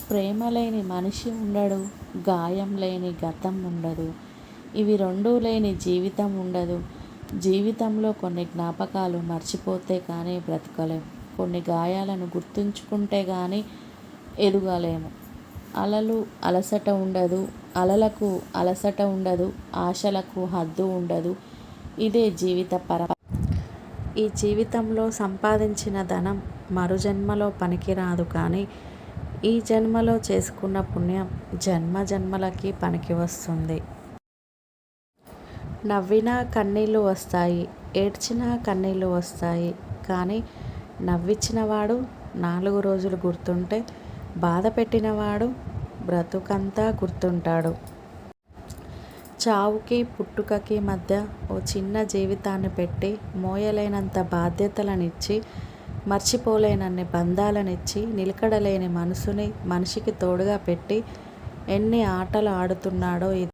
ప్రేమ లేని మనిషి ఉండడు, గాయం లేని గతం ఉండదు. ఇవి రెండూ లేని జీవితం ఉండదు. జీవితంలో కొన్ని జ్ఞాపకాలు మర్చిపోతే కానీ బ్రతకలేం. కొన్ని గాయాలను గుర్తుంచుకుంటే కానీ ఎదగలేము. అలలకు అలసట ఉండదు, ఆశలకు హద్దు ఉండదు. ఇదే జీవిత ఈ జీవితంలో సంపాదించిన ధనం మరు జన్మలో పనికిరాదు, కానీ ఈ జన్మలో చేసుకున్న పుణ్యం జన్మ జన్మలకి పనికి వస్తుంది. నవ్వినా కన్నీళ్ళు వస్తాయి, ఏడ్చినా కన్నీళ్ళు వస్తాయి, కానీ నవ్విచ్చినవాడు 4 రోజులు గుర్తుంటే బాధ పెట్టినవాడు బ్రతుకంతా గుర్తుంటాడు. చావుకి పుట్టుకకి మధ్య ఓ చిన్న జీవితాన్ని పెట్టి, మోయలేనంత బాధ్యతలనిచ్చి, మర్చిపోలేనన్ని బంధాలనిచ్చి, నిలకడలేని మనసుని మనిషికి తోడుగా పెట్టి ఎన్ని ఆటలు ఆడుతున్నాడో